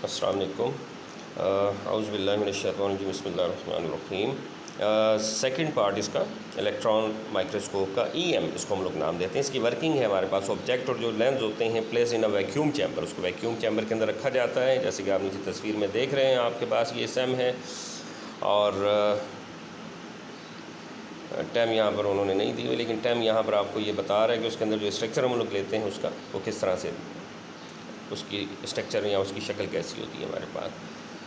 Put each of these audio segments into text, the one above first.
السلام علیکم. اعوذ باللہ من الشیطان الرجیم. بسم اللہ الرحمن الرحیم. سیکنڈ پارٹ اس کا الیکٹران مائکروسکوپ کا ایم اس کو ہم لوگ نام دیتے ہیں. اس کی ورکنگ ہے ہمارے پاس آبجیکٹ اور جو لینز ہوتے ہیں place in a vacuum chamber. اس کو ویکیوم چیمبر کے اندر رکھا جاتا ہے جیسے کہ آپ نیچے تصویر میں دیکھ رہے ہیں. آپ کے پاس یہ سیم ہے اور ٹیم یہاں پر انہوں نے نہیں دی ہوئی، لیکن ٹیم یہاں پر آپ کو یہ بتا رہا ہے کہ اس کے اندر جو اسٹرکچر ہم لوگ لیتے ہیں اس کا وہ کس طرح سے اس کی اسٹرکچر یا اس کی شکل کیسی ہوتی ہے ہمارے پاس.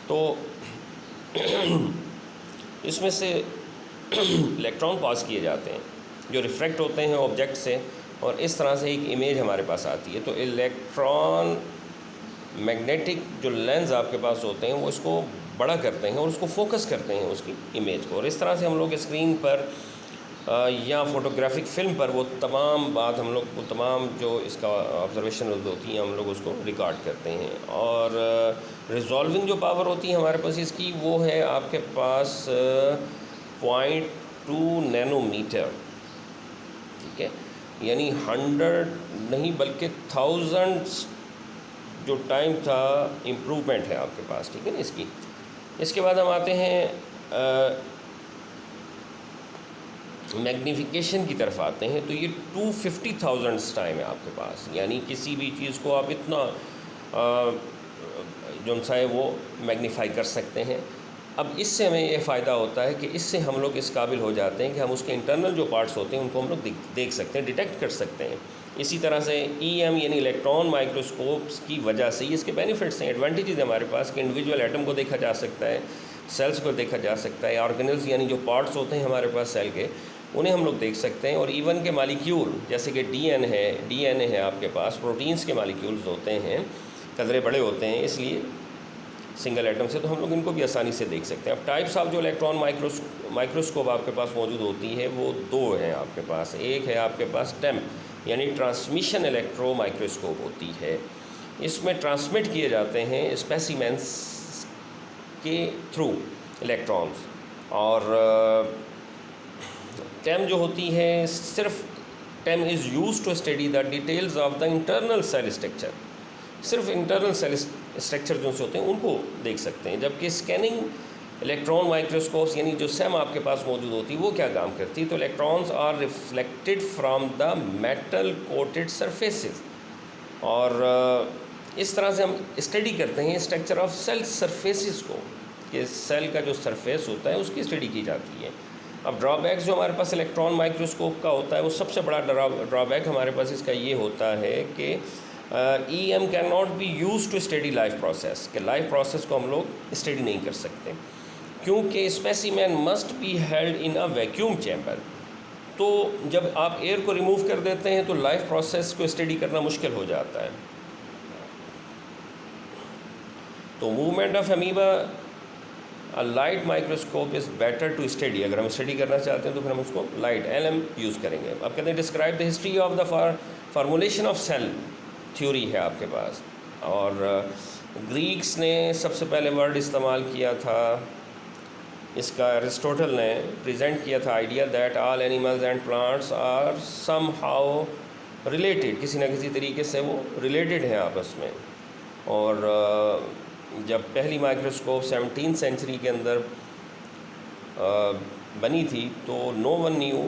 تو اس میں سے الیکٹران پاس کیے جاتے ہیں جو ریفریکٹ ہوتے ہیں آبجیکٹ سے، اور اس طرح سے ایک امیج ہمارے پاس آتی ہے. تو الیکٹران میگنیٹک جو لینز آپ کے پاس ہوتے ہیں وہ اس کو بڑا کرتے ہیں اور اس کو فوکس کرتے ہیں اس کی امیج کو، اور اس طرح سے ہم لوگ اسکرین پر یا فوٹوگرافک فلم پر وہ تمام بات ہم لوگ کو تمام جو اس کا آبزرویشن ہوتی ہیں ہم لوگ اس کو ریکارڈ کرتے ہیں. اور ریزالونگ جو پاور ہوتی ہے ہمارے پاس اس کی وہ ہے آپ کے پاس 0.2 نینو میٹر. ٹھیک ہے، یعنی 100 نہیں بلکہ 1000 جو ٹائم تھا امپروومنٹ ہے آپ کے پاس. ٹھیک ہے نا اس کی. اس کے بعد ہم آتے ہیں میگنیفیکیشن کی طرف آتے ہیں. تو یہ 250,000 ٹائم ہے آپ کے پاس، یعنی کسی بھی چیز کو آپ اتنا جو سا ہے وہ میگنیفائی کر سکتے ہیں. اب اس سے ہمیں یہ فائدہ ہوتا ہے کہ اس سے ہم لوگ اس قابل ہو جاتے ہیں کہ ہم اس کے انٹرنل جو پارٹس ہوتے ہیں ان کو ہم لوگ دیکھ سکتے ہیں، ڈیٹیکٹ کر سکتے ہیں. اسی طرح سے ای ایم یعنی الیکٹران مائکروسکوپس کی وجہ سے اس کے بینیفٹس ہیں، ایڈوانٹیجز ہیں ہمارے پاس کہ انڈیویجول ایٹم کو دیکھا جا سکتا ہے، سیلز کو دیکھا جا سکتا ہے، آرگنلز یعنی جو پارٹس ہوتے ہیں ہمارے پاس سیل کے انہیں ہم لوگ دیکھ سکتے ہیں، اور ایون کے مالیکیول جیسے کہ ڈی این اے ہے آپ کے پاس، پروٹینز کے مالیکیولز ہوتے ہیں، قدرے بڑے ہوتے ہیں اس لیے سنگل ایٹم سے، تو ہم لوگ ان کو بھی آسانی سے دیکھ سکتے ہیں. اب ٹائپس آف جو الیکٹران مائکروسکوپ آپ کے پاس موجود ہوتی ہے وہ دو ہیں آپ کے پاس. ایک ہے آپ کے پاس ٹیم یعنی ٹرانسمیشن الیکٹرو مائکروسکوپ ہوتی ہے. اس میں ٹرانسمٹ کیے جاتے ہیں اسپیسیمنس کے تھرو الیکٹرانز. اور ٹیم جو ہوتی ہے صرف TEM is use to study the details of the internal cell structure. صرف انٹرنل سیل اسٹرکچر جو سے ہوتے ہیں ان کو دیکھ سکتے ہیں. جبکہ اسکیننگ الیکٹران مائکروسکوپس یعنی جو سیم آپ کے پاس موجود ہوتی ہے وہ کیا کام کرتی ہے؟ تو electrons are reflected from the metal coated surfaces, اور اس طرح سے ہم اسٹڈی کرتے ہیں اسٹرکچر آف سیل سرفیسز کو، کہ سیل کا جو سرفیس ہوتا ہے اس کی اسٹڈی کی جاتی ہے. اب ڈرا بیکس جو ہمارے پاس الیکٹران مائکروسکوپ کا ہوتا ہے وہ سب سے بڑا ڈرا بیک ہمارے پاس اس کا یہ ہوتا ہے کہ E M can not be use to study life process, کہ لائف پروسیس کو ہم لوگ اسٹڈی نہیں کر سکتے کیونکہ specimen must be held in a vacuum chamber. تو جب آپ ایئر کو ریموو کر دیتے ہیں تو لائف پروسیس کو اسٹڈی کرنا مشکل ہو جاتا ہے. تو movement of amoeba light microscope is better to study. اگر ہم اسٹڈی کرنا چاہتے ہیں تو پھر ہم اس کو لائٹ LM یوز کریں گے. اب کہتے ہیں describe the history of the formulation of cell theory ہے آپ کے پاس. اور گریکس نے سب سے پہلے ورڈ استعمال کیا تھا اس کا، ایرسٹوٹل نے پریزنٹ کیا تھا idea that all animals and plants are somehow related, کسی نہ کسی طریقے سے وہ ریلیٹڈ ہیں آپس میں. اور جب پہلی مائکروسکوپ 17 سینچری کے اندر بنی تھی تو no one knew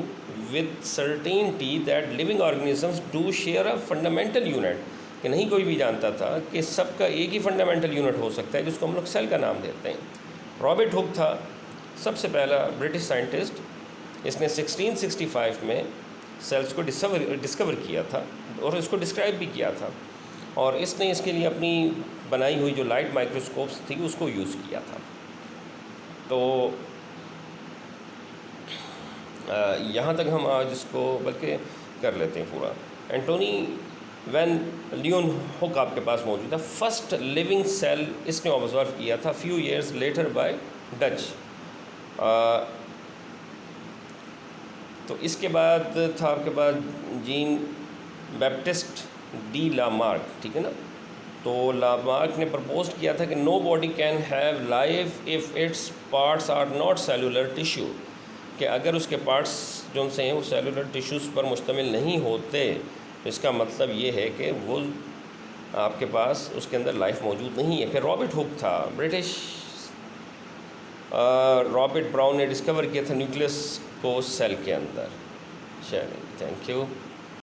with certainty that living organisms do share a fundamental unit, کہ نہیں کوئی بھی جانتا تھا کہ سب کا ایک ہی فنڈامنٹل یونٹ ہو سکتا ہے جس کو ہم لوگ سیل کا نام دیتے ہیں. رابرٹ ہک تھا سب سے پہلا برٹش سائنٹسٹ، اس نے 1665 میں سیلز کو ڈسکور کیا تھا اور اس کو ڈسکرائب بھی کیا تھا، اور اس نے اس کے لیے اپنی بنائی ہوئی جو لائٹ مائکروسکوپس تھی اس کو یوز کیا تھا. تو یہاں تک ہم آج اس کو بلکہ کر لیتے ہیں پورا. اینٹونی وین لیون ہک آپ کے پاس موجود ہے. فرسٹ لیونگ سیل اس نے آبزرو کیا تھا few years later by Dutch. تو اس کے بعد تھا آپ کے پاس جین بیپٹسٹ ڈی لامارک. ٹھیک ہے نا. تو لامارک نے پرپوز کیا تھا کہ no body can have life if its parts are not cellular tissue, کہ اگر اس کے پارٹس جو سے ہیں وہ سیلولر ٹیشوز پر مشتمل نہیں ہوتے، اس کا مطلب یہ ہے کہ وہ آپ کے پاس اس کے اندر لائف موجود نہیں ہے. پھر رابرٹ ہک تھا برٹش، رابرٹ براؤن نے ڈسکور کیا تھا نیوکلس کو سیل کے اندر. چلیں تھینک یو.